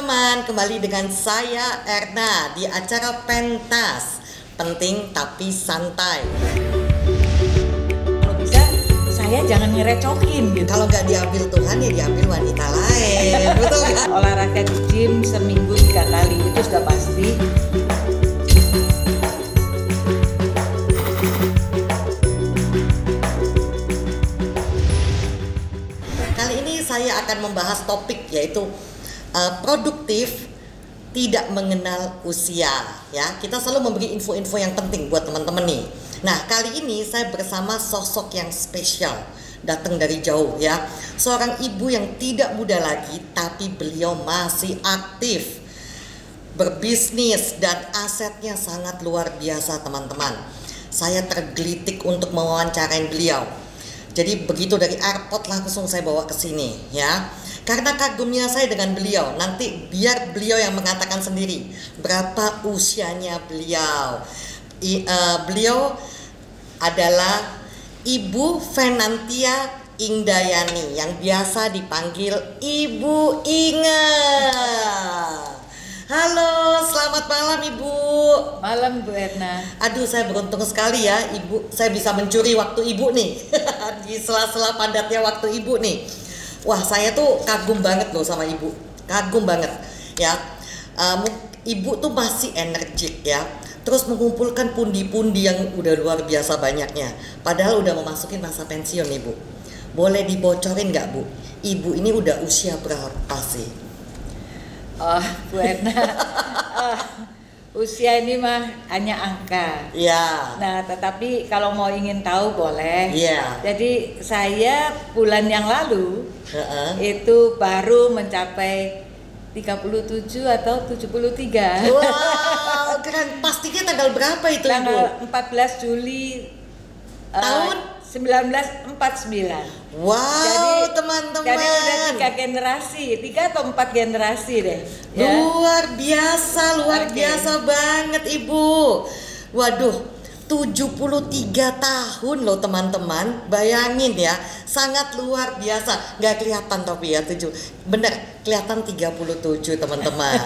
teman-teman, kembali dengan saya Erna di acara Pentas, penting tapi santai. Kalau bisa saya jangan ngerecokin gitu. Kalau nggak diambil Tuhan ya diambil wanita lain, betul kan? Olahraga di gym seminggu 3 kali itu sudah pasti. Kali ini saya akan membahas topik yaitu produktif tidak mengenal usia, ya. Kita selalu memberi info-info yang penting buat teman-teman nih. Nah, kali ini saya bersama sosok yang spesial, datang dari jauh, ya. Seorang ibu yang tidak muda lagi, tapi beliau masih aktif berbisnis dan asetnya sangat luar biasa, teman-teman. Saya tergelitik untuk mewawancarai beliau. Jadi begitu dari airport langsung saya bawa ke sini, ya. Karena kagumnya saya dengan beliau. Nanti biar beliau yang mengatakan sendiri berapa usianya beliau. Beliau adalah Ibu Fenantia Ingdayani yang biasa dipanggil Ibu Inge. Halo, selamat malam Ibu. Malam Bu Erna. Aduh, saya beruntung sekali ya Ibu, saya bisa mencuri waktu Ibu nih di sela-sela padatnya waktu Ibu nih. Wah, saya tuh kagum banget loh sama Ibu, kagum banget ya. Ibu tuh masih energik ya, terus mengumpulkan pundi-pundi yang udah luar biasa banyaknya. Padahal udah memasuki masa pensiun Ibu. Boleh dibocorin nggak Bu, Ibu ini udah usia berapa sih? Oh Bu Erna, usia ini mah hanya angka. Ya. Nah, tetapi kalau mau ingin tahu boleh. Iya. Jadi saya bulan yang lalu itu baru mencapai 37 atau 73. Wow, keren. Pastinya tanggal berapa itu Ibu? Tanggal 14 Juli tahun 1949. Wow, teman-teman. Jadi udah 3 generasi, 3 atau 4 generasi deh. Ya. Luar biasa banget Ibu. Waduh, 73 tahun loh teman-teman. Bayangin ya, sangat luar biasa. Nggak kelihatan tapi ya 7. Bener, kelihatan 37 teman-teman.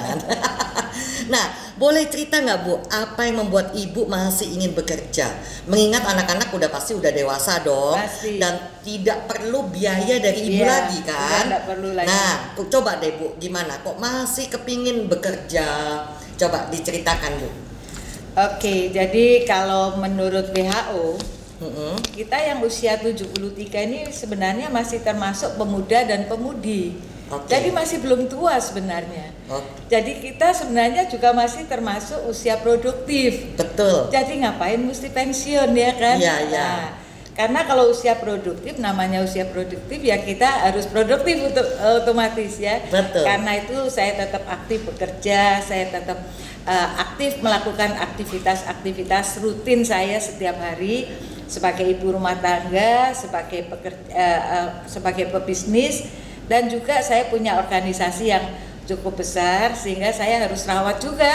Nah, boleh cerita nggak Bu, apa yang membuat Ibu masih ingin bekerja? Mengingat anak-anak pasti udah dewasa dong. Pasti. Dan tidak perlu biaya dari Ibu lagi kan? Tidak perlu lagi. Nah, coba deh Bu, gimana? Kok masih kepingin bekerja? Coba diceritakan Bu. Oke, jadi kalau menurut WHO, kita yang usia 73 ini sebenarnya masih termasuk pemuda dan pemudi. Jadi masih belum tua sebenarnya. Jadi kita sebenarnya juga masih termasuk usia produktif. Betul. Jadi ngapain mesti pensiun ya kan? Iya, iya. Nah, karena kalau usia produktif, namanya usia produktif ya kita harus produktif untuk otomatis ya. Betul. Karena itu saya tetap aktif bekerja, saya tetap aktif melakukan aktivitas rutin saya setiap hari sebagai ibu rumah tangga, sebagai pebisnis, dan juga saya punya organisasi yang cukup besar sehingga saya harus rawat juga.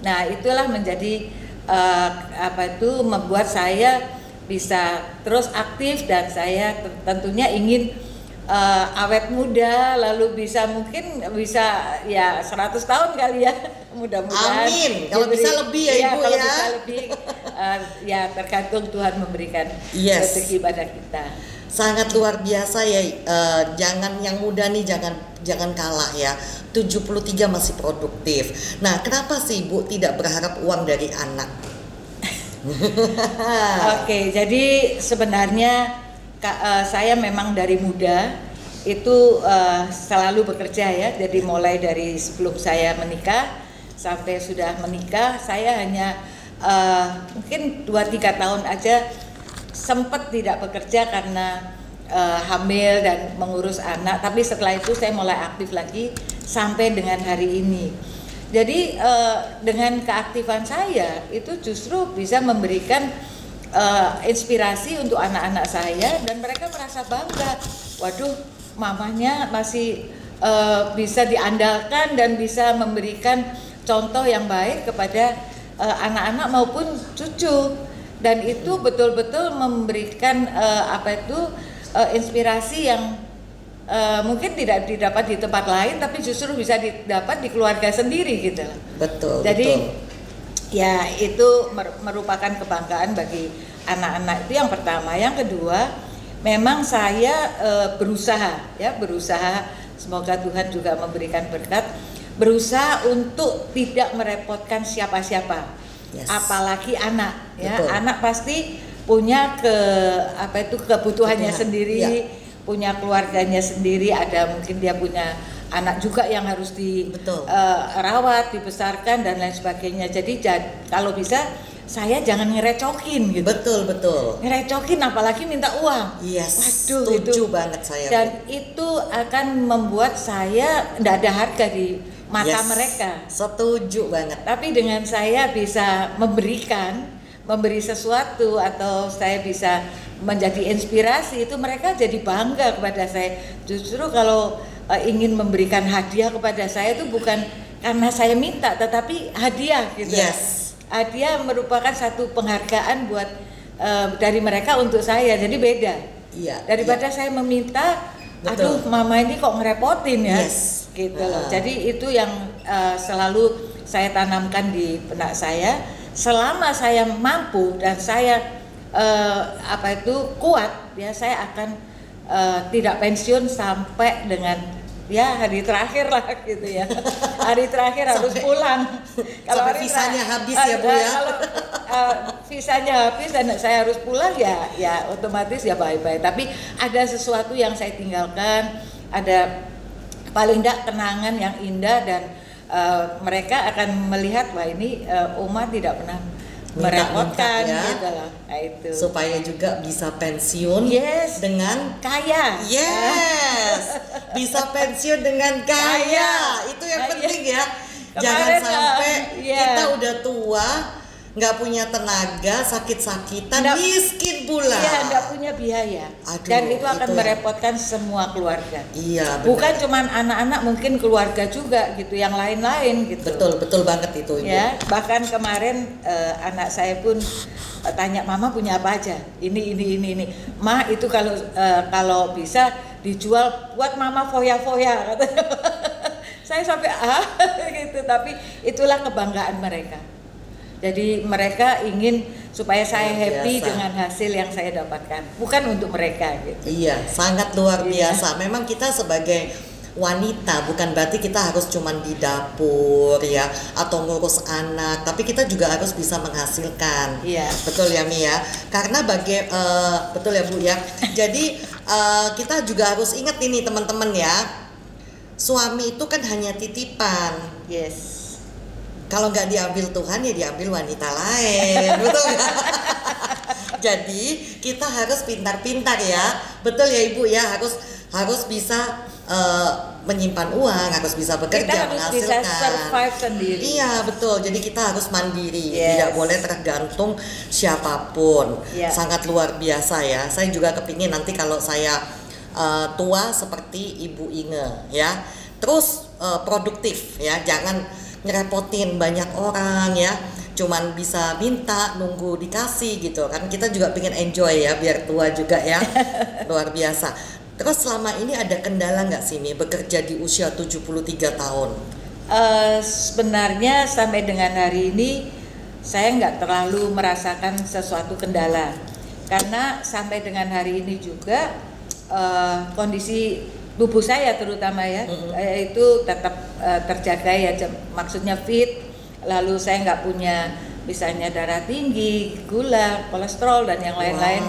Nah, itulah menjadi membuat saya bisa terus aktif, dan saya tentunya ingin awet muda, lalu mungkin bisa ya 100 tahun kali ya, mudah-mudahan. Amin. Kalau bisa lebih ya Ibu kalau ya. bisa lebih ya tergantung Tuhan memberikan rezeki pada kita. Sangat luar biasa ya. Jangan yang muda nih jangan kalah ya. 73 masih produktif. Nah, kenapa sih Ibu tidak berharap uang dari anak? Oke, jadi sebenarnya saya memang dari muda itu selalu bekerja ya. Jadi mulai dari sebelum saya menikah sampai sudah menikah, saya hanya mungkin 2-3 tahun aja sempat tidak bekerja karena hamil dan mengurus anak. Tapi setelah itu saya mulai aktif lagi sampai dengan hari ini. Jadi dengan keaktifan saya itu justru bisa memberikan inspirasi untuk anak-anak saya, dan mereka merasa bangga. Waduh, mamanya masih bisa diandalkan dan bisa memberikan contoh yang baik kepada anak-anak maupun cucu, dan itu betul-betul memberikan inspirasi yang mungkin tidak didapat di tempat lain, tapi justru bisa didapat di keluarga sendiri gitu. Betul. Jadi betul. ya itu merupakan kebanggaan bagi anak-anak, itu yang pertama. Yang kedua, memang saya berusaha, semoga Tuhan juga memberikan berkat, berusaha untuk tidak merepotkan siapa-siapa, apalagi anak. Ya, anak pasti punya kebutuhannya sendiri, punya keluarganya sendiri. Ada mungkin dia punya anak juga yang harus dirawat, dibesarkan dan lain sebagainya. Jadi kalau bisa saya jangan ngerecokin gitu. Betul. Ngerecokin apalagi minta uang. Yes. Waduh, setuju banget saya. Dan itu akan membuat saya tidak ada harga di mata mereka. Setuju banget. Tapi dengan saya bisa memberi sesuatu, atau saya bisa menjadi inspirasi, itu mereka jadi bangga kepada saya. Justru kalau ingin memberikan hadiah kepada saya itu bukan karena saya minta, tetapi hadiah gitu. Yes. Hadiah merupakan satu penghargaan buat dari mereka untuk saya, jadi beda. Daripada saya meminta, aduh mama ini kok ngerepotin ya, gitu loh. Jadi itu yang selalu saya tanamkan di benak saya. Selama saya mampu dan saya kuat, ya saya akan tidak pensiun sampai dengan hari terakhir lah gitu ya. Hari terakhir harus pulang. Kalau visanya habis ya Bu ya. Kalau visanya habis dan saya harus pulang ya otomatis ya bye-bye. Tapi ada sesuatu yang saya tinggalkan, ada paling tidak kenangan yang indah, dan mereka akan melihat wah ini Oma tidak pernah merepotkan gitu loh. Nah, itu supaya juga bisa pensiun dengan kaya. Bisa pensiun dengan kaya. Itu yang penting ya. Jangan sampai kita udah tua, nggak punya tenaga, sakit-sakitan, miskin pula. Nggak punya biaya. Dan itu akan merepotkan semua keluarga. Benar. Bukan cuma anak-anak, mungkin keluarga juga gitu, yang lain-lain gitu. Betul banget itu Ibu. Ya, bahkan kemarin anak saya pun tanya, Mama punya apa aja? Ini. Ma, itu kalau bisa dijual buat Mama foya-foya katanya. Saya sampai gitu, tapi itulah kebanggaan mereka. Jadi mereka ingin supaya saya happy dengan hasil yang saya dapatkan, bukan untuk mereka gitu. Iya, sangat luar biasa. Memang kita sebagai wanita bukan berarti kita harus cuman di dapur ya atau ngurus anak, tapi kita juga harus bisa menghasilkan. Betul ya Mia? Karena betul ya Bu ya. Jadi kita juga harus ingat ini teman-teman ya. Suami itu kan hanya titipan. Kalau nggak diambil Tuhan ya diambil wanita lain, betul nggak? Jadi kita harus pintar-pintar ya, betul ya Ibu ya, harus bisa menyimpan uang, harus bisa bekerja, kita harus menghasilkan. Bisa survive sendiri. Iya betul, jadi kita harus mandiri, tidak boleh tergantung siapapun. Sangat luar biasa ya. Saya juga kepingin nanti kalau saya tua seperti Ibu Inge ya, terus produktif ya, jangan ngerepotin banyak orang ya, cuman bisa minta nunggu dikasih gitu kan. Kita juga pengen enjoy ya biar tua juga ya. Luar biasa. Terus selama ini ada kendala nggak sih nih bekerja di usia 73 tahun? Sebenarnya sampai dengan hari ini saya nggak terlalu merasakan sesuatu kendala, karena sampai dengan hari ini juga kondisi tubuh saya terutama ya itu tetap terjaga ya, maksudnya fit. Lalu saya nggak punya misalnya darah tinggi, gula, kolesterol dan yang lain-lain.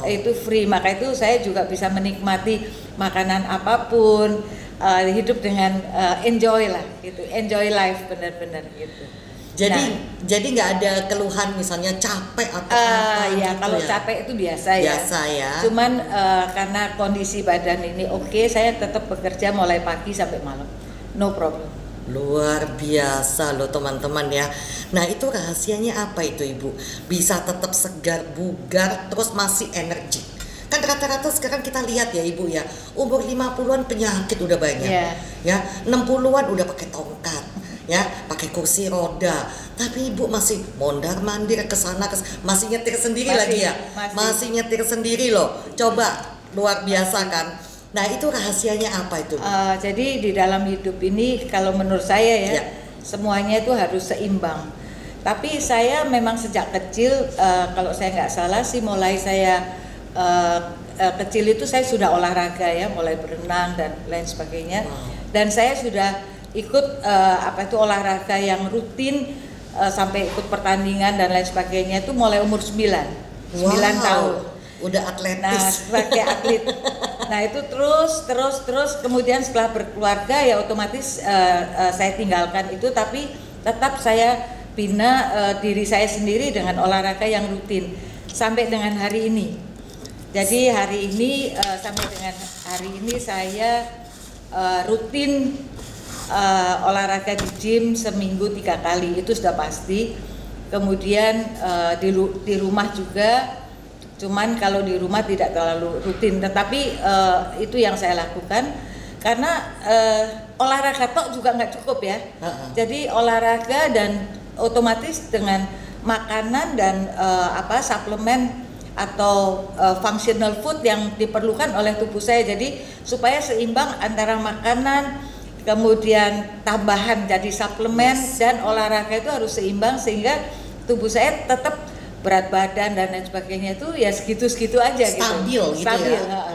Itu free, maka itu saya juga bisa menikmati makanan apapun, hidup dengan enjoy lah gitu, enjoy life benar-benar gitu. Jadi nggak ada keluhan misalnya capek atau apa ya, gitu kalau ya? capek itu biasa ya. Cuman karena kondisi badan ini saya tetap bekerja mulai pagi sampai malam, no problem. Luar biasa loh teman-teman ya. Nah itu rahasianya apa itu Ibu? Bisa tetap segar, bugar, terus masih energi. Kan rata-rata sekarang kita lihat ya Ibu ya, umur 50-an penyakit udah banyak. Ya, 60-an udah pakai tongkat. Ya, pakai kursi roda, tapi Ibu masih mondar-mandir ke sana, masih nyetir sendiri lagi ya, masih nyetir sendiri loh. Coba, luar biasa kan. Nah itu rahasianya apa itu? Jadi di dalam hidup ini kalau menurut saya ya, Ya. semuanya itu harus seimbang. Tapi saya memang sejak kecil, kalau saya nggak salah sih mulai saya kecil itu saya sudah olahraga ya, mulai berenang dan lain sebagainya. Wow. Dan saya sudah ikut olahraga yang rutin sampai ikut pertandingan dan lain sebagainya itu mulai umur 9 tahun. Udah Nah, atletis. sebagai atlet. Nah, itu terus kemudian setelah berkeluarga ya otomatis saya tinggalkan itu, tapi tetap saya bina diri saya sendiri dengan olahraga yang rutin sampai dengan hari ini. Jadi hari ini sampai dengan hari ini saya rutin olahraga di gym seminggu 3 kali, itu sudah pasti. Kemudian di rumah juga, cuman kalau di rumah tidak terlalu rutin, tetapi itu yang saya lakukan karena olahraga tok juga nggak cukup ya. Jadi olahraga dan otomatis dengan makanan dan suplemen atau functional food yang diperlukan oleh tubuh saya, jadi supaya seimbang antara makanan kemudian tambahan jadi suplemen dan olahraga itu harus seimbang sehingga tubuh saya tetap berat badan dan lain sebagainya itu ya segitu-segitu aja, stabil gitu. Stabil ya.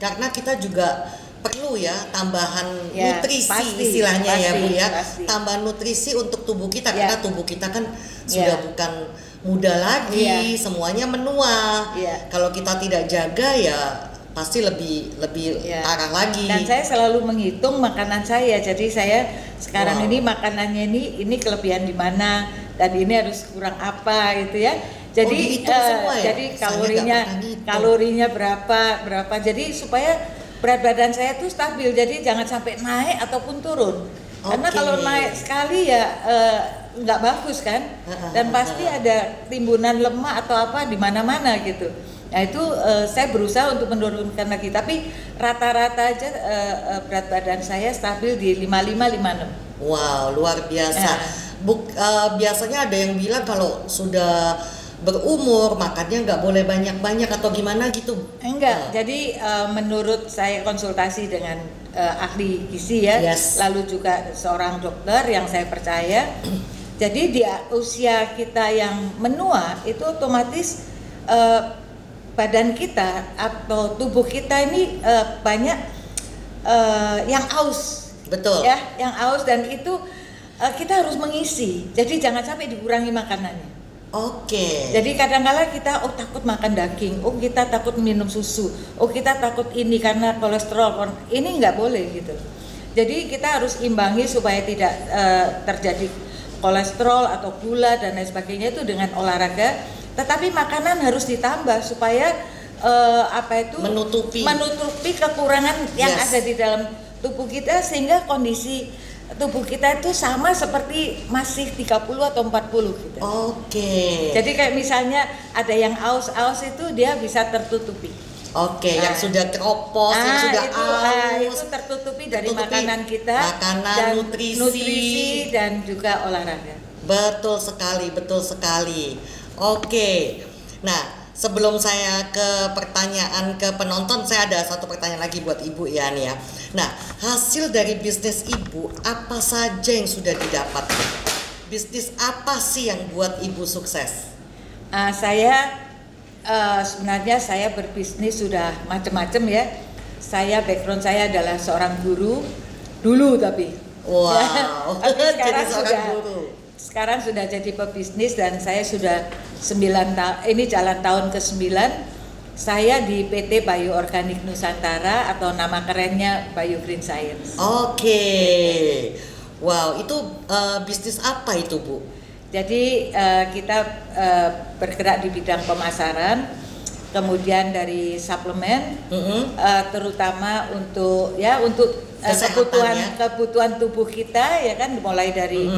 Karena kita juga perlu ya tambahan ya, nutrisi pasti, istilahnya ya Bu ya. Pasti. Tambahan nutrisi untuk tubuh kita ya. Karena tubuh kita kan sudah bukan muda lagi, semuanya menua. Kalau kita tidak jaga ya pasti lebih parah lagi. Dan saya selalu menghitung makanan saya. Jadi saya sekarang ini makanannya ini kelebihan di mana dan ini harus kurang apa gitu ya. Jadi semua ya? Jadi kalorinya berapa. Jadi supaya berat badan saya tuh stabil. Jadi jangan sampai naik ataupun turun. Karena kalau naik sekali ya nggak bagus kan. Dan pasti ada timbunan lemak atau apa di mana-mana gitu. Nah itu saya berusaha untuk menurunkan lagi, tapi rata-rata aja berat badan saya stabil di 55-56. Wow, luar biasa. Biasanya ada yang bilang kalau sudah berumur makannya nggak boleh banyak-banyak atau gimana gitu? Enggak, jadi menurut saya konsultasi dengan ahli gizi ya, lalu juga seorang dokter yang saya percaya. Jadi di usia kita yang menua itu otomatis badan kita atau tubuh kita ini banyak yang aus, betul ya, yang aus, dan itu kita harus mengisi. Jadi jangan sampai dikurangi makanannya. Jadi kadang-kala kita takut makan daging, kita takut minum susu, kita takut ini karena kolesterol, ini nggak boleh gitu. Jadi kita harus imbangi supaya tidak terjadi kolesterol atau gula dan lain sebagainya itu dengan olahraga. Tetapi makanan harus ditambah supaya menutupi kekurangan yang ada di dalam tubuh kita sehingga kondisi tubuh kita itu sama seperti masih 30 atau 40 gitu. Jadi kayak misalnya ada yang aus itu dia bisa tertutupi. Yang sudah keropos, yang sudah aus itu tertutupi dari makanan kita, dan nutrisi dan juga olahraga. Betul sekali. Nah sebelum saya ke pertanyaan ke penonton, saya ada satu pertanyaan lagi buat Ibu ya nih ya. Nah hasil dari bisnis Ibu apa saja yang sudah didapat? Bisnis apa sih yang buat Ibu sukses? Sebenarnya saya berbisnis sudah macam-macam ya. Background saya adalah seorang guru dulu tapi. Wow. Sekarang sudah jadi pebisnis dan saya sudah 9 tahun, ini jalan tahun ke-9 saya di PT Bio Organik Nusantara atau nama kerennya Bio Green Science. Wow, itu bisnis apa itu Bu? Jadi kita bergerak di bidang pemasaran, kemudian dari suplemen, terutama untuk kebutuhan tubuh kita ya kan, mulai dari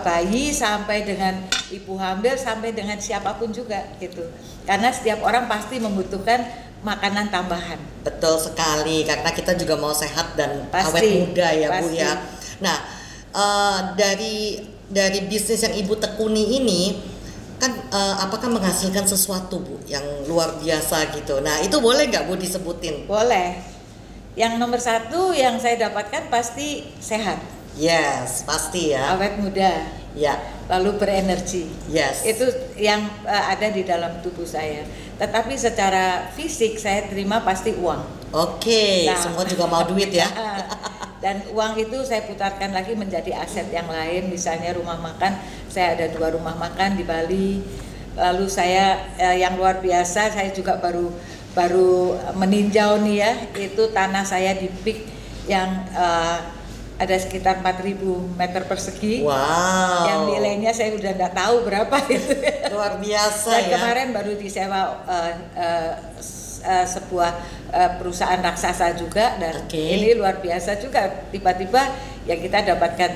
bayi sampai dengan ibu hamil sampai dengan siapapun juga gitu. Karena setiap orang pasti membutuhkan makanan tambahan. Betul sekali, karena kita juga mau sehat dan awet muda ya Bu ya. Nah dari bisnis yang Ibu tekuni ini kan apakah menghasilkan sesuatu Bu yang luar biasa gitu. Nah itu boleh nggak Bu disebutin? Boleh. Yang nomor satu yang saya dapatkan pasti sehat. Yes, pasti ya. Awet muda. Ya. Lalu berenergi. Yes. Itu yang ada di dalam tubuh saya. Tetapi secara fisik saya terima pasti uang. Oke, Nah, semua juga mau duit ya. Dan uang itu saya putarkan lagi menjadi aset yang lain. Misalnya rumah makan, saya ada 2 rumah makan di Bali. Lalu saya yang luar biasa, saya juga baru meninjau nih ya, itu tanah saya di PIK yang ada sekitar 4.000 meter persegi. Wow. Yang nilainya saya udah nggak tahu berapa itu. Luar biasa. Dan ya. kemarin baru disewa sebuah perusahaan raksasa juga, dan ini luar biasa juga, tiba-tiba ya kita dapatkan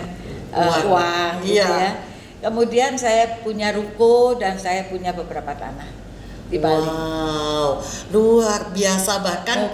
uang gitu ya. Kemudian saya punya ruko dan saya punya beberapa tanah di Bali. Wow, luar biasa, bahkan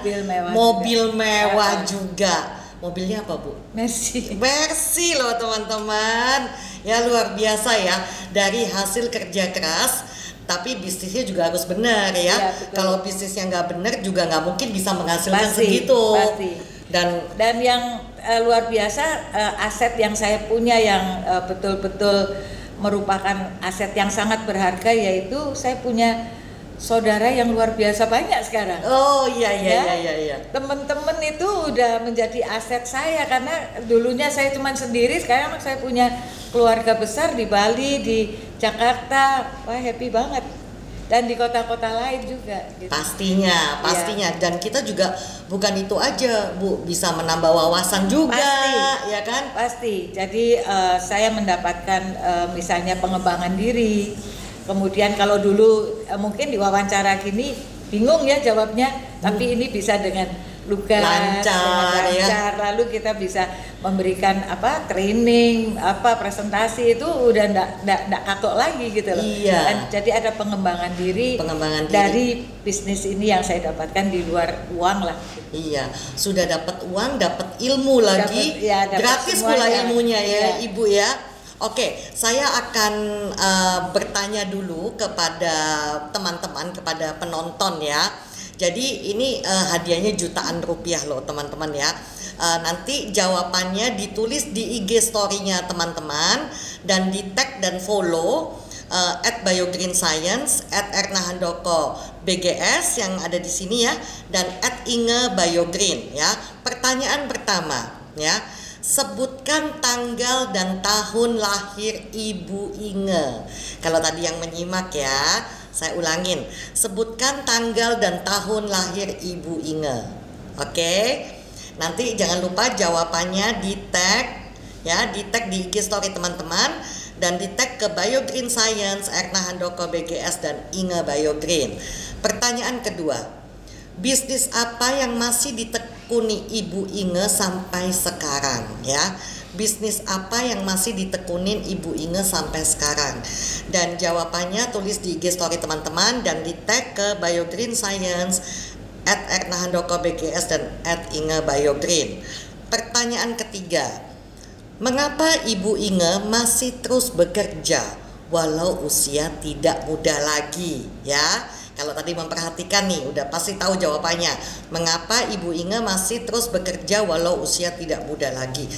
mobil mewah juga. Mobilnya apa Bu? Mercy. Mercy loh teman-teman. Ya luar biasa ya, dari hasil kerja keras. Tapi bisnisnya juga harus benar ya. Kalau bisnisnya nggak benar juga nggak mungkin bisa menghasilkan segitu. Pasti. Dan yang luar biasa, aset yang saya punya yang betul-betul merupakan aset yang sangat berharga, yaitu saya punya saudara yang luar biasa banyak sekarang. Oh iya. Teman-teman itu udah menjadi aset saya, karena dulunya saya cuma sendiri, sekarang saya punya keluarga besar di Bali, di Jakarta. Wah, happy banget. Dan di kota-kota lain juga gitu. Pastinya. Dan kita juga bukan itu aja Bu, bisa menambah wawasan juga. Pasti. Ya kan? Pasti. Jadi saya mendapatkan misalnya pengembangan diri. Kemudian kalau dulu mungkin diwawancara gini bingung ya jawabnya, tapi ini bisa dengan lugas, lancar. Ya. Lalu kita bisa memberikan training, presentasi, itu udah ndak kaku lagi gitu loh. Iya. Dan jadi ada pengembangan diri dari bisnis ini yang saya dapatkan di luar uang lah. Iya, sudah dapat uang, dapat ilmu lagi, gratis pula ilmunya ya Ibu ya. Oke, saya akan bertanya dulu kepada teman-teman, kepada penonton ya. Jadi ini hadiahnya jutaan rupiah loh teman-teman ya. Nanti jawabannya ditulis di IG story-nya teman-teman dan di tag dan follow @biogreenscience, @ernahandoko BGS yang ada di sini ya, dan @ingebiogreen ya. Pertanyaan pertama ya. Sebutkan tanggal dan tahun lahir Ibu Inge. Kalau tadi yang menyimak ya, saya ulangin. Sebutkan tanggal dan tahun lahir Ibu Inge. Oke. Nanti jangan lupa jawabannya di tag ya, di tag di IG story teman-teman, dan di tag ke Biogreen Science, Erna Handoko BGS dan Inge Biogreen. Pertanyaan kedua. Bisnis apa yang masih ditekuni Ibu Inge sampai sekarang ya? Bisnis apa yang masih ditekunin Ibu Inge sampai sekarang? Dan jawabannya tulis di IG story teman-teman dan di tag ke Biogreen Science, @ernahandoko BGS dan @ingebiogreen. Pertanyaan ketiga. Mengapa Ibu Inge masih terus bekerja walau usia tidak muda lagi ya? Kalau tadi memperhatikan nih, udah pasti tahu jawabannya. Mengapa Ibu Inge masih terus bekerja walau usia tidak muda lagi?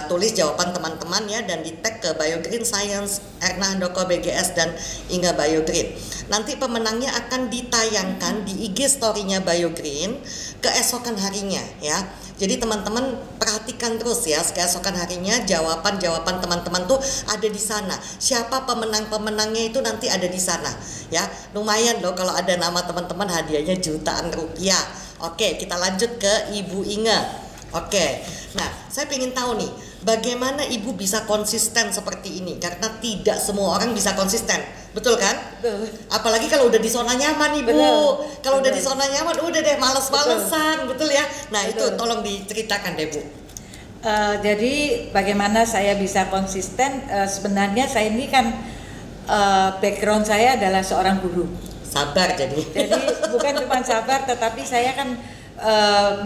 Tulis jawaban teman-teman ya, dan di tag ke Biogreen Science, Erna Handoko BGS dan Inge Biogreen. Nanti pemenangnya akan ditayangkan di IG story-nya Biogreen keesokan harinya ya. Jadi teman-teman perhatikan terus ya, keesokan harinya jawaban-jawaban teman-teman tuh ada di sana. Siapa pemenang-pemenangnya itu nanti ada di sana ya. Lumayan loh kalau ada nama teman-teman, hadiahnya jutaan rupiah. Oke, kita lanjut ke Ibu Inge. Oke, nah saya ingin tahu nih, bagaimana Ibu bisa konsisten seperti ini? Karena tidak semua orang bisa konsisten, betul kan? Betul. Apalagi kalau udah di zona nyaman Ibu. Kalau udah di zona nyaman, udah deh males-malesan, betul ya? Nah itu tolong diceritakan deh Bu. Jadi bagaimana saya bisa konsisten? Sebenarnya saya ini kan background saya adalah seorang guru. Sabar jadi. Jadi bukan cuma sabar, tetapi saya kan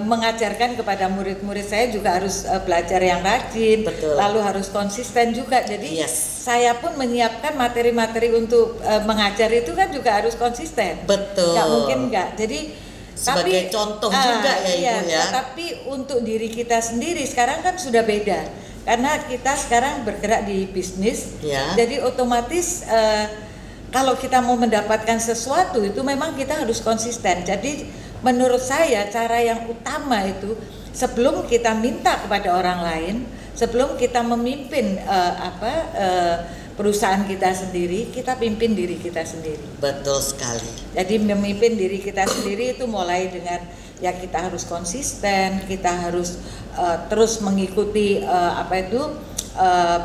mengajarkan kepada murid-murid saya juga harus belajar yang rajin, Betul. lalu harus konsisten juga. Jadi Yes. saya pun menyiapkan materi-materi untuk mengajar itu kan juga harus konsisten. Betul. Nggak mungkin nggak. Jadi Sebagai contoh juga ya Ibu ya. Tapi untuk diri kita sendiri sekarang kan sudah beda. Karena kita sekarang bergerak di bisnis, Ya. jadi otomatis kalau kita mau mendapatkan sesuatu itu memang kita harus konsisten. Jadi menurut saya cara yang utama itu sebelum kita minta kepada orang lain, sebelum kita memimpin perusahaan kita sendiri, kita pimpin diri kita sendiri. Betul sekali. Jadi memimpin diri kita sendiri itu mulai dengan ya kita harus konsisten, kita harus terus mengikuti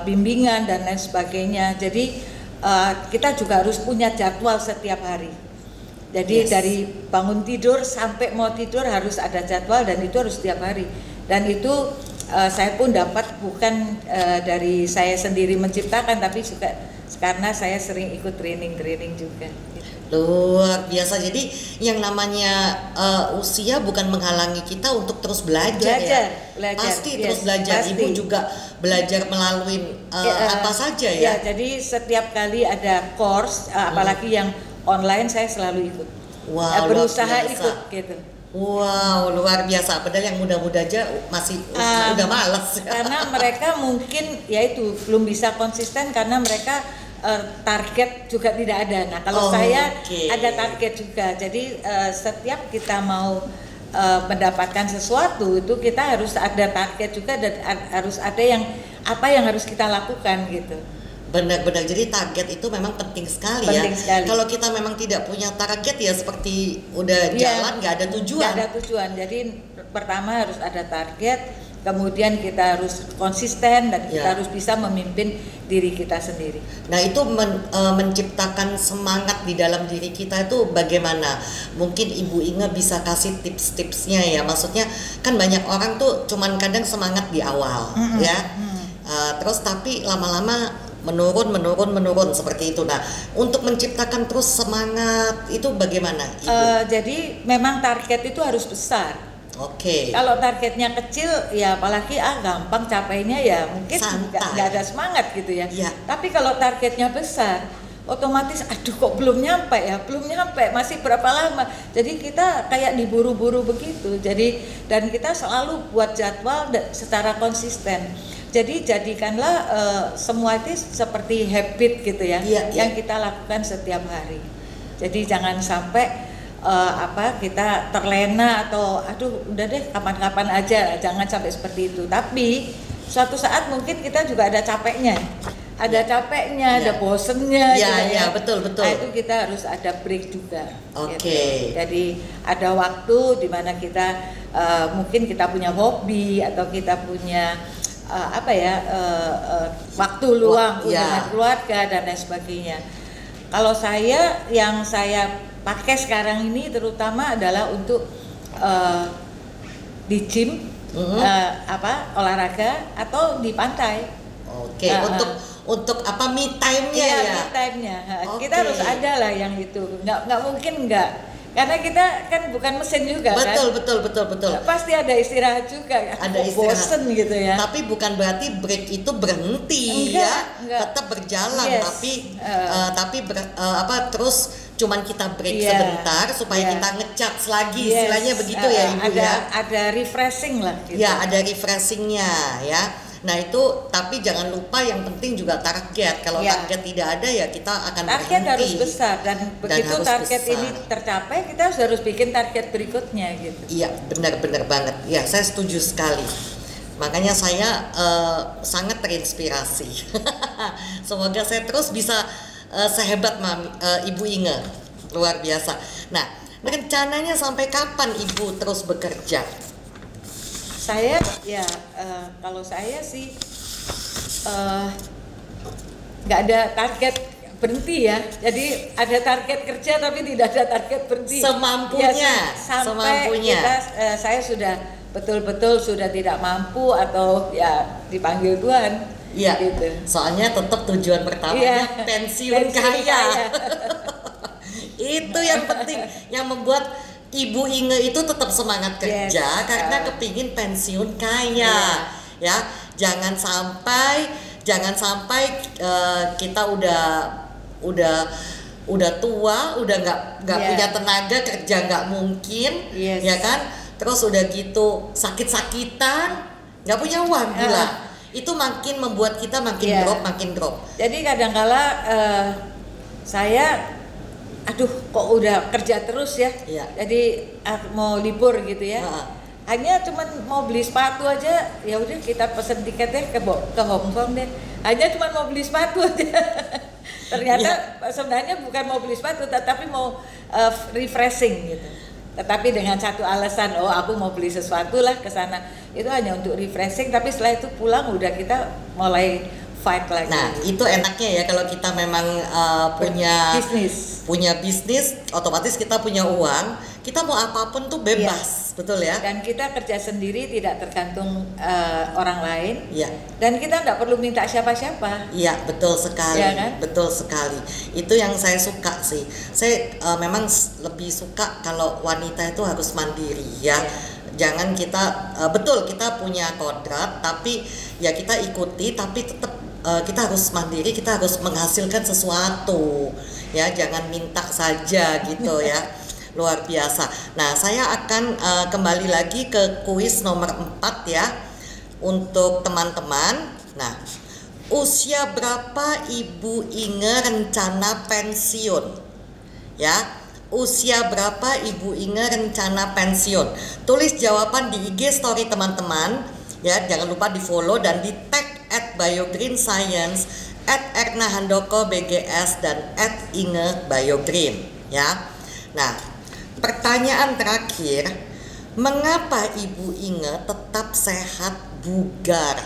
bimbingan dan lain sebagainya. Jadi kita juga harus punya jadwal setiap hari. Jadi Yes. dari bangun tidur sampai mau tidur harus ada jadwal dan itu harus setiap hari. Dan itu saya pun dapat bukan dari saya sendiri menciptakan, tapi juga karena saya sering ikut training juga. Luar biasa. Jadi yang namanya usia bukan menghalangi kita untuk terus belajar ya. Pasti terus belajar. Pasti. Ibu juga belajar melalui apa saja ya. Ya, jadi setiap kali ada course, apalagi yang online saya selalu ikut. Wow, berusaha luar biasa. ikut gitu. Wow, luar biasa. Padahal yang muda-muda aja masih udah malas. Karena mereka mungkin ya itu belum bisa konsisten karena mereka target juga tidak ada. Nah, kalau saya ada target juga. Jadi setiap kita mau mendapatkan sesuatu itu kita harus ada target juga dan harus ada apa yang harus kita lakukan gitu. Benar-benar, jadi target itu memang penting sekali ya. Kalau kita memang tidak punya target ya seperti udah jalan nggak ada tujuan. Nggak ada tujuan. Jadi pertama harus ada target, kemudian kita harus konsisten dan kita harus bisa memimpin diri kita sendiri. Nah itu menciptakan semangat di dalam diri kita itu bagaimana? Mungkin Ibu Inge bisa kasih tips-tipsnya ya. Maksudnya kan banyak orang tuh cuman kadang semangat di awal ya. Terus tapi lama-lama menurun seperti itu. Nah, untuk menciptakan terus semangat itu bagaimana, Ibu? Jadi memang target itu harus besar. Oke. Kalau targetnya kecil, ya apalagi gampang capainya ya mungkin nggak ada semangat gitu ya. Tapi kalau targetnya besar, otomatis aduh kok belum nyampe, masih berapa lama. Jadi kita kayak diburu-buru begitu. Jadi dan kita selalu buat jadwal secara konsisten. Jadi jadikanlah semua itu seperti habit gitu ya, yang kita lakukan setiap hari. Jadi jangan sampai kita terlena atau aduh udah deh kapan-kapan aja, jangan sampai seperti itu. Tapi suatu saat mungkin kita juga ada capeknya, ada bosennya. Betul. Nah, itu kita harus ada break juga. Oke. Gitu. Jadi ada waktu di mana kita mungkin kita punya hobi atau kita punya waktu luang dengan keluarga dan lain sebagainya. Kalau yang saya pakai sekarang ini terutama adalah untuk di gym, olahraga atau di pantai. Oke. Untuk me time-nya ya. Me time-nya. Kita harus ada lah yang itu. Nggak mungkin nggak. Karena kita kan bukan mesin juga betul, kan. Betul. Pasti ada istirahat juga. Ada istirahat. Bosen gitu ya. Tapi bukan berarti break itu berhenti. Enggak. Tetap berjalan. Tapi terus cuman kita break sebentar supaya kita nge-charge lagi. Istilahnya begitu ya Ibu ya. Ada refreshing lah gitu. Ya, ada refreshingnya ya. Nah itu, tapi jangan lupa yang penting juga target. Kalau target tidak ada ya kita akan target berhenti. Harus besar dan begitu target ini tercapai kita harus bikin target berikutnya gitu. Iya benar banget. Ya saya setuju sekali. Makanya saya sangat terinspirasi. Semoga saya terus bisa sehebat Ibu Inge. Luar biasa. Nah rencananya sampai kapan Ibu terus bekerja? Saya kalau saya sih nggak ada target berhenti ya. Jadi ada target kerja tapi tidak ada target berhenti. Semampunya. Sampai saya sudah betul-betul sudah tidak mampu atau ya dipanggil Tuhan. Iya. Gitu. Soalnya tetap tujuan pertamanya pensiun kaya. Itu yang penting, yang membuat Ibu Inge itu tetap semangat kerja karena kepingin pensiun kaya, ya. Jangan sampai kita udah tua, udah nggak punya tenaga kerja, nggak mungkin, ya kan? Terus udah gitu sakit-sakitan, nggak punya uang pula. Itu makin membuat kita makin drop. Jadi kadangkala saya aduh kok udah kerja terus ya. Jadi mau libur gitu ya. Hanya cuman mau beli sepatu aja, ya udah kita pesen tiketnya ke Hong Kong deh. Hanya cuman mau beli sepatu aja. Ternyata sebenarnya bukan mau beli sepatu, tetapi mau refreshing gitu. Tetapi dengan satu alasan, aku mau beli sesuatu lah ke sana. Itu hanya untuk refreshing, tapi setelah itu pulang udah kita mulai fight lagi. Nah, itu enaknya ya kalau kita memang punya bisnis, otomatis kita punya uang, kita mau apapun tuh bebas, betul ya? Dan kita kerja sendiri, tidak tergantung orang lain. Dan kita nggak perlu minta siapa-siapa. Iya, betul sekali. Ya, kan? Betul sekali. Itu yang saya suka sih. Saya memang lebih suka kalau wanita itu harus mandiri ya. Jangan kita betul kita punya kodrat, tapi ya kita ikuti, tapi tetap kita harus mandiri, kita harus menghasilkan sesuatu ya, jangan minta saja gitu ya. Luar biasa. Nah, saya akan kembali lagi ke kuis nomor 4 ya untuk teman-teman. Nah, usia berapa Ibu Inge rencana pensiun? Ya, usia berapa Ibu Inge rencana pensiun? Tulis jawaban di IG story teman-teman ya, jangan lupa di follow dan di tag @biogreenscience, @ernahandoko_bgs dan @ingebiogreen ya. Nah, pertanyaan terakhir, mengapa Ibu Inge tetap sehat bugar?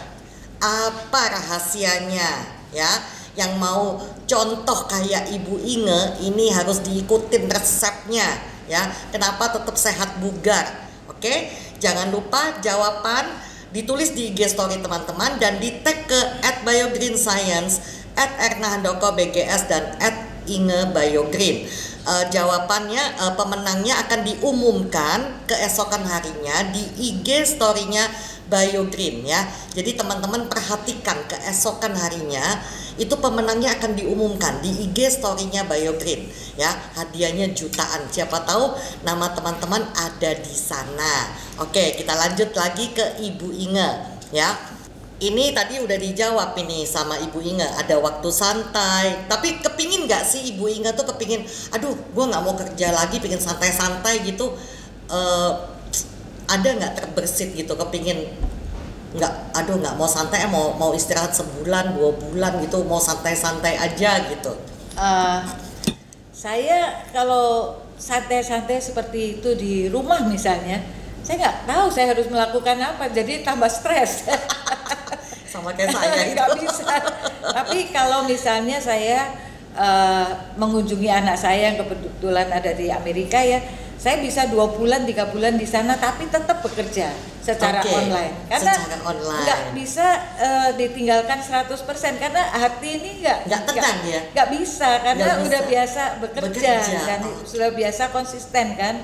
Apa rahasianya ya? Yang mau contoh kayak Ibu Inge ini harus diikutin resepnya ya. Kenapa tetap sehat bugar? Oke, jangan lupa jawaban ditulis di IG story teman-teman dan di tag ke @biogreenscience, @ernahandoko_bgs dan @ingebiogreen. Jawabannya, pemenangnya akan diumumkan keesokan harinya di IG story-nya Biogreen ya. Jadi teman-teman perhatikan keesokan harinya itu pemenangnya akan diumumkan di IG story-nya Biogreen ya. Hadiahnya jutaan. Siapa tahu nama teman-teman ada di sana. Oke, kita lanjut lagi ke Ibu Inge ya. Ini tadi udah dijawab ini sama Ibu Inge, ada waktu santai. Tapi kepingin nggak sih Ibu Inge tuh kepingin, aduh gue nggak mau kerja lagi, pingin santai-santai gitu. Ada nggak terbersit gitu, kepingin nggak mau santai, mau istirahat sebulan 2 bulan gitu, mau santai-santai aja gitu. Saya kalau santai-santai seperti itu di rumah misalnya, saya nggak tahu saya harus melakukan apa, jadi tambah stres. Sama kayak saya nggak bisa. Tapi kalau misalnya saya mengunjungi anak saya yang kebetulan ada di Amerika ya, saya bisa 2 bulan 3 bulan di sana tapi tetap bekerja secara online karena nggak bisa ditinggalkan 100% karena hati ini nggak tenang ya, nggak bisa karena udah biasa bekerja dan sudah biasa konsisten kan.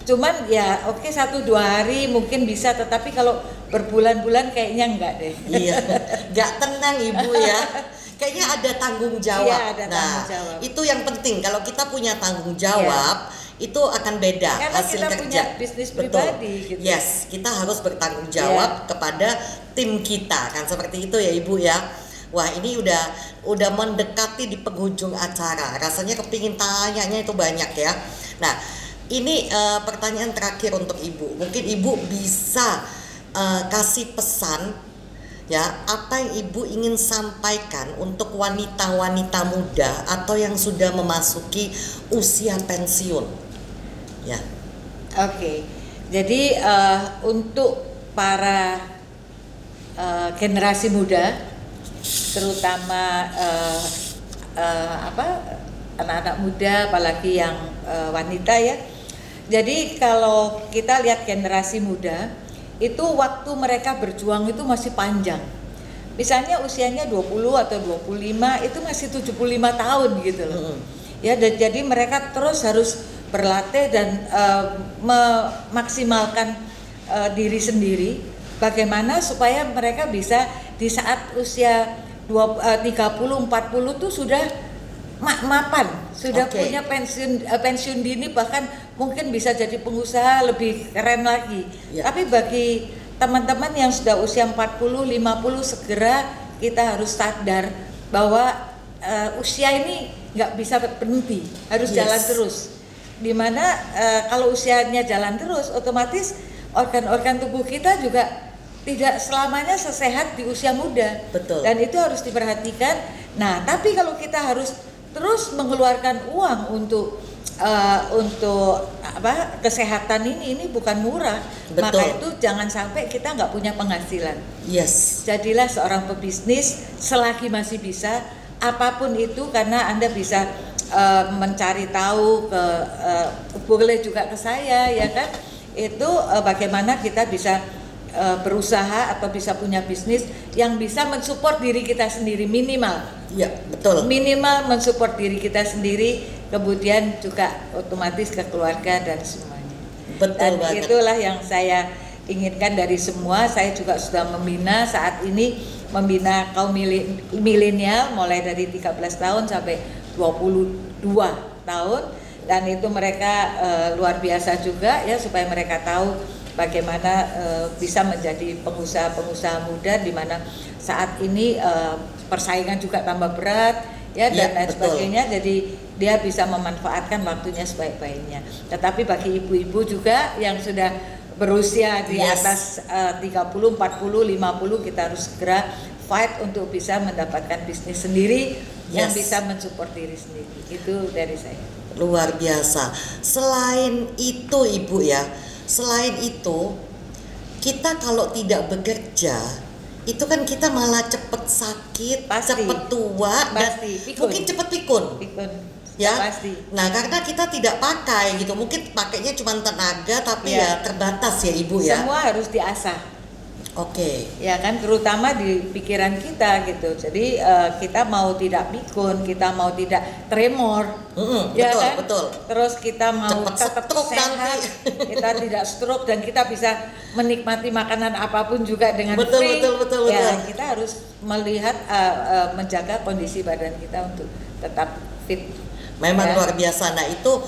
Cuman ya 1-2 hari mungkin bisa, tetapi kalau berbulan-bulan kayaknya enggak deh. Iya, nggak tenang Ibu ya. Kayaknya ada tanggung jawab. Iya, ada tanggung jawab. Itu yang penting. Kalau kita punya tanggung jawab, itu akan beda karena hasil kita kerja. Punya bisnis pribadi. Gitu. Yes, kita harus bertanggung jawab kepada tim kita kan, seperti itu ya Ibu ya. Wah, ini udah mendekati di penghujung acara. Rasanya kepingin tanyanya itu banyak ya. Nah, ini pertanyaan terakhir untuk Ibu. Mungkin Ibu bisa kasih pesan ya, apa yang Ibu ingin sampaikan untuk wanita-wanita muda atau yang sudah memasuki usia pensiun ya. Oke. Jadi untuk para generasi muda, terutama anak-anak muda, apalagi yang wanita ya. Jadi kalau kita lihat generasi muda, itu waktu mereka berjuang itu masih panjang. Misalnya usianya 20 atau 25 itu masih 75 tahun gitu loh. Ya, jadi mereka terus harus berlatih dan memaksimalkan diri sendiri, bagaimana supaya mereka bisa di saat usia 30-40 tuh sudah mapan, sudah punya pensiun dini, bahkan mungkin bisa jadi pengusaha lebih keren lagi. Tapi bagi teman-teman yang sudah usia 40-50, segera kita harus sadar bahwa usia ini nggak bisa berhenti, harus jalan terus. Dimana kalau usianya jalan terus, otomatis organ-organ tubuh kita juga tidak selamanya sesehat di usia muda. Betul. Dan itu harus diperhatikan. Nah, tapi kalau kita harus terus mengeluarkan uang untuk kesehatan ini bukan murah. Betul. Maka itu jangan sampai kita nggak punya penghasilan. Yes. Jadilah seorang pebisnis selagi masih bisa, apapun itu, karena Anda bisa mencari tahu boleh juga ke saya, ya kan? Itu bagaimana kita bisa berusaha atau bisa punya bisnis yang bisa mensupport diri kita sendiri minimal. Iya, betul. Minimal mensupport diri kita sendiri, kemudian juga otomatis ke keluarga dan semuanya. Betul dan banget. Itulah yang saya inginkan dari semua. Saya juga sudah membina saat ini, membina kaum milenial mulai dari 13 tahun sampai 22 tahun, dan itu mereka luar biasa juga ya, supaya mereka tahu bagaimana bisa menjadi pengusaha-pengusaha muda, di mana saat ini persaingan juga tambah berat ya, dan lain sebagainya. Jadi dia bisa memanfaatkan waktunya sebaik-baiknya. Tetapi bagi ibu-ibu juga yang sudah berusia di atas 30, 40, 50, kita harus segera fight untuk bisa mendapatkan bisnis sendiri yang bisa mensupport diri sendiri. Itu dari saya. Luar biasa. Selain itu Ibu ya, selain itu kita kalau tidak bekerja itu kan kita malah cepet sakit, cepet tua, dan mungkin cepet pikun. Ya, pasti. Nah karena kita tidak pakai gitu, mungkin pakainya cuma tenaga tapi ya terbatas ya Ibu ya. Semua harus diasah. Ya kan, terutama di pikiran kita gitu. Jadi kita mau tidak pikun, kita mau tidak tremor, ya betul, kan? Betul. Terus kita mau tetap sehat, kita tidak stroke, dan kita bisa menikmati makanan apapun juga dengan free. Betul. Kita harus melihat, menjaga kondisi badan kita untuk tetap fit. Memang luar biasa. Nah itu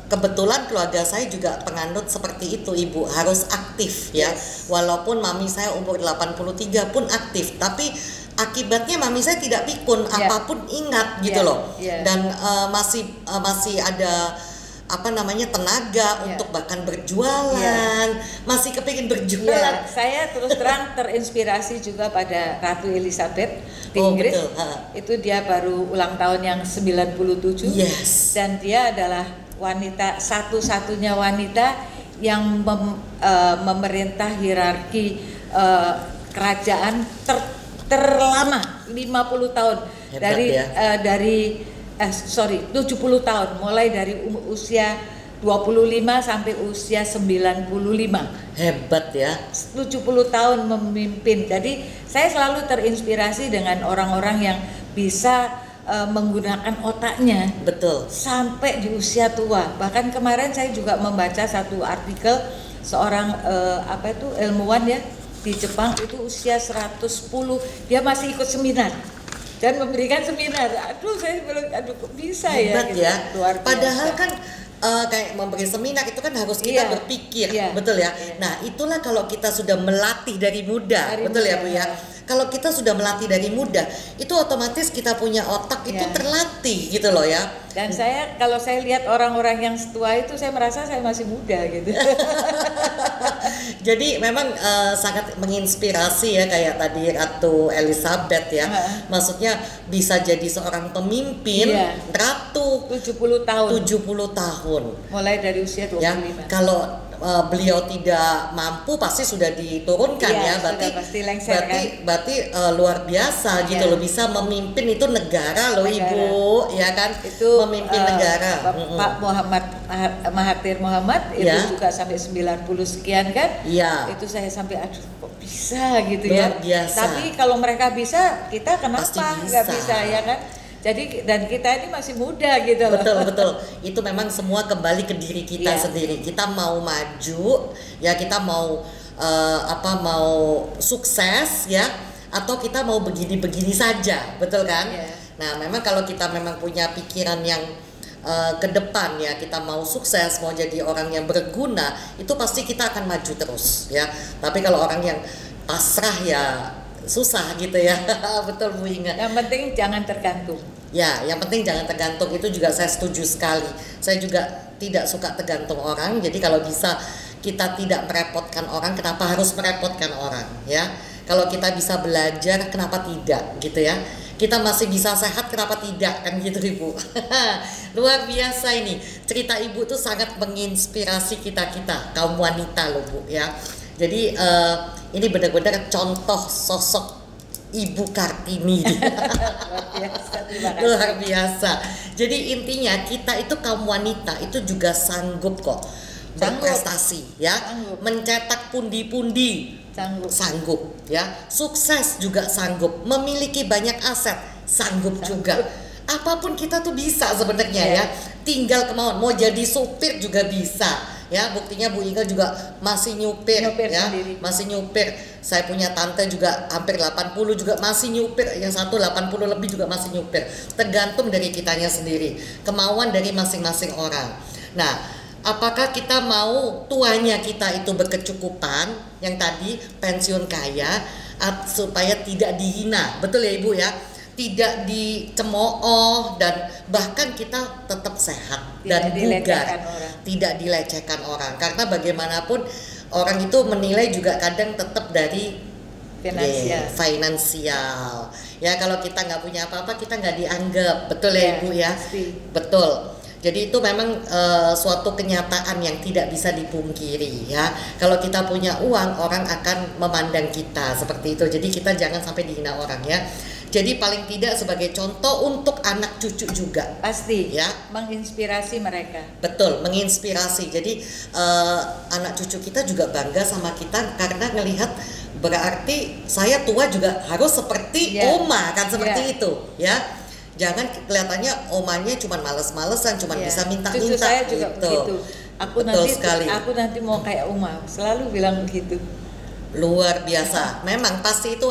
kebetulan keluarga saya juga penganut seperti itu Ibu, harus aktif ya. Walaupun mami saya umur 83 pun aktif, tapi akibatnya mami saya tidak pikun, apapun ingat gitu loh. Dan masih ada tenaga untuk bahkan berjualan, masih kepingin berjualan. Saya terus terang terinspirasi juga pada Ratu Elizabeth di Inggris. Itu dia baru ulang tahun yang 97. Dan dia adalah wanita, satu-satunya wanita yang memerintah hierarki kerajaan terlama 50 tahun. Hebat, dari 70 tahun, mulai dari usia 25 sampai usia 95. Hebat ya. 70 tahun memimpin. Jadi saya selalu terinspirasi dengan orang-orang yang bisa menggunakan otaknya sampai di usia tua. Bahkan kemarin saya juga membaca satu artikel seorang ilmuwan ya di Jepang, itu usia 110 dia masih ikut seminar dan memberikan seminar. Saya bilang kok bisa. Hebat ya. Luar biasa. Padahal kan kayak memberi seminar itu kan harus kita berpikir, betul ya. Nah itulah kalau kita sudah melatih dari muda, betul ya Bu ya. Kalau kita sudah melatih dari muda, itu otomatis kita punya otak itu terlatih gitu loh ya. Dan kalau saya lihat orang-orang yang tua itu, saya merasa saya masih muda gitu. Jadi memang sangat menginspirasi ya, kayak tadi Ratu Elizabeth ya. Maksudnya bisa jadi seorang pemimpin ratu 70 tahun. Mulai dari usia 25. Ya, kalau beliau tidak mampu pasti sudah diturunkan ya, berarti luar biasa gitu loh, bisa memimpin itu negara loh Ibu ya kan, itu memimpin negara. Pak Mahathir Mohamad itu juga sampai 90 sekian kan, itu saya sampai kok bisa gitu luar biasa. Tapi kalau mereka bisa, kita kenapa nggak bisa ya kan? Jadi dan kita ini masih muda gitu loh. Betul. Itu memang semua kembali ke diri kita sendiri. Kita mau maju, ya kita mau mau sukses ya, atau kita mau begini-begini saja, betul kan? Nah, memang kalau kita memang punya pikiran yang ke depan ya, kita mau sukses, mau jadi orang yang berguna, itu pasti kita akan maju terus ya. Tapi kalau orang yang pasrah ya susah gitu ya. Betul Bu Inge. Yang penting jangan tergantung. Ya, yang penting jangan tergantung, itu juga saya setuju sekali. Saya juga tidak suka tergantung orang. Jadi kalau bisa kita tidak merepotkan orang, kenapa harus merepotkan orang ya? Kalau kita bisa belajar, kenapa tidak gitu ya? Kita masih bisa sehat, kenapa tidak kan gitu Ibu. Luar biasa ini. Cerita Ibu tuh sangat menginspirasi kita kaum wanita loh Bu ya. Jadi ini benar-benar contoh sosok Ibu Kartini. Luar biasa. Jadi intinya kita itu kaum wanita itu juga sanggup kok berprestasi ya, mencetak pundi-pundi sanggup ya, sukses juga sanggup, memiliki banyak aset sanggup juga. Apapun kita tuh bisa sebenarnya ya, tinggal kemauan. Mau jadi supir juga bisa. Ya, buktinya Bu Inge juga masih nyupir ya, sendiri. Masih nyupir. Saya punya tante juga hampir 80 juga masih nyupir, yang satu 80 lebih juga masih nyupir. Tergantung dari kitanya sendiri, kemauan dari masing-masing orang. Nah, apakah kita mau tuanya kita itu berkecukupan, yang tadi pensiun kaya, supaya tidak dihina, betul ya Ibu ya? Tidak dicemooh, dan bahkan kita tetap sehat dan bugar, tidak dilecehkan orang. Karena bagaimanapun orang itu menilai juga kadang tetap dari finansial. Ya, kalau kita nggak punya apa-apa, kita nggak dianggap, betul ya Ibu ya? Pasti. Betul. Jadi itu memang suatu kenyataan yang tidak bisa dipungkiri ya. Kalau kita punya uang, orang akan memandang kita seperti itu. Jadi kita jangan sampai dihina orang ya. Jadi paling tidak sebagai contoh untuk anak cucu juga. Pasti ya, menginspirasi mereka. Betul, menginspirasi. Jadi anak cucu kita juga bangga sama kita karena ngelihat berarti saya tua juga harus seperti oma kan, seperti itu ya. Jangan kelihatannya omanya cuma males-malesan, cuma bisa minta-minta. Cucu saya juga gitu. begitu. Aku nanti mau kayak oma, selalu bilang begitu. Luar biasa. Memang pasti itu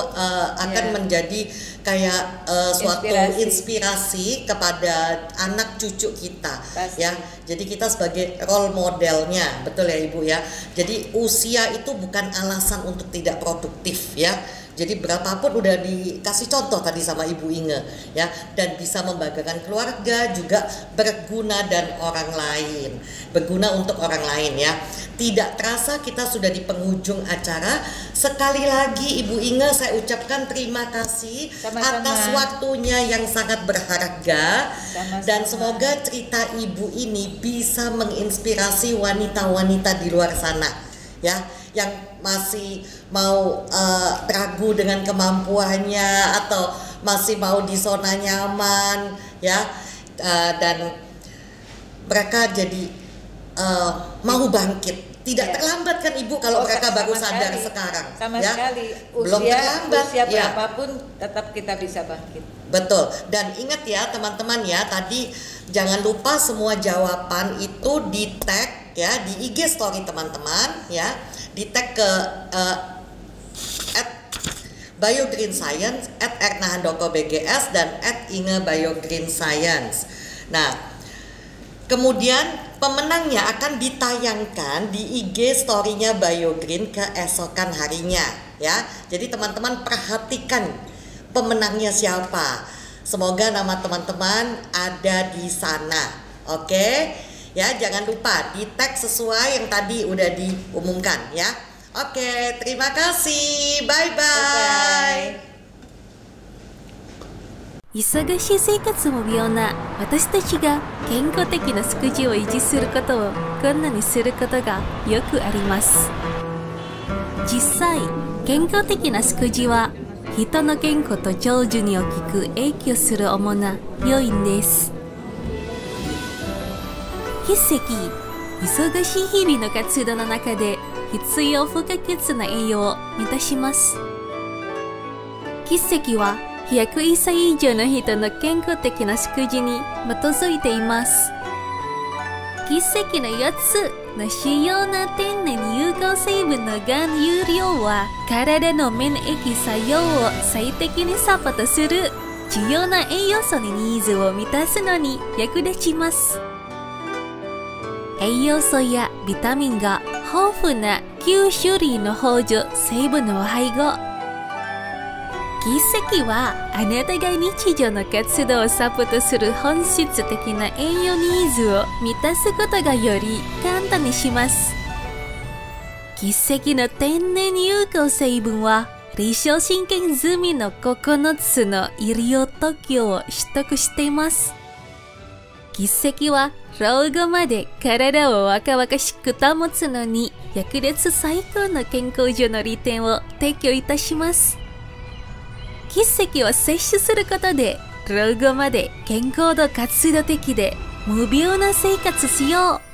akan menjadi kayak suatu inspirasi kepada anak cucu kita. Pasti. Ya. Jadi kita sebagai role modelnya, betul ya Ibu ya. Jadi usia itu bukan alasan untuk tidak produktif ya. Jadi berapapun udah dikasih contoh tadi sama Ibu Inge ya, dan bisa membanggakan keluarga, juga berguna dan orang lain, berguna untuk orang lain ya. Tidak terasa kita sudah di penghujung acara. Sekali lagi Ibu Inge saya ucapkan terima kasih atas waktunya yang sangat berharga. Dan semoga cerita Ibu ini bisa menginspirasi wanita-wanita di luar sana ya, yang masih mau ragu dengan kemampuannya atau masih mau di zona nyaman ya, dan mereka jadi mau bangkit. Tidak terlambat kan Ibu kalau mereka baru sadar sekarang. Sama ya? Sekali. Belum terlambat. Usia berapapun tetap kita bisa bangkit. Betul. Dan ingat ya teman-teman ya, tadi jangan lupa semua jawaban itu di tag ya di IG story teman-teman ya, di tag ke @biogreenscience, @ernahandoko_bgs dan @inge_biogreenscience. Nah, kemudian pemenangnya akan ditayangkan di IG story-nya BioGreen keesokan harinya ya. Jadi teman-teman perhatikan pemenangnya siapa. Semoga nama teman-teman ada di sana. Oke? Ya, jangan lupa di tag sesuai yang tadi udah diumumkan ya. Oke, terima kasih. Bye-bye. 忙しい生活も妙な私たちが健康的な食事を維持することを困難にすることがよくあります。実際、健康的な食事は人の健康と長寿に大きく影響する主な要因です。筆石、忙しい日々の活動の中で必要不可欠な栄養を満たします。筆石は101歳以上の人の健康的な食事に基づいています。筆石の4つの主要な天然有効成分の含有量は体の免疫作用を最適にサポートする重要な栄養素のニーズを満たすのに役立ちます。栄養素やビタミンが豊富な9種類の補助成分の配合。筆石はあなたが日常の活動をサポートする本質的な栄養ニーズを満たすことがより簡単にします。筆石の天然有効成分は臨床試験済みの9つの医療特許を取得しています。筆石は老後まで体を若々しく保つのに役立つ最高の健康上の利点を提供いたします。筆石を摂取することで老後まで健康と活動的で無病な生活しよう。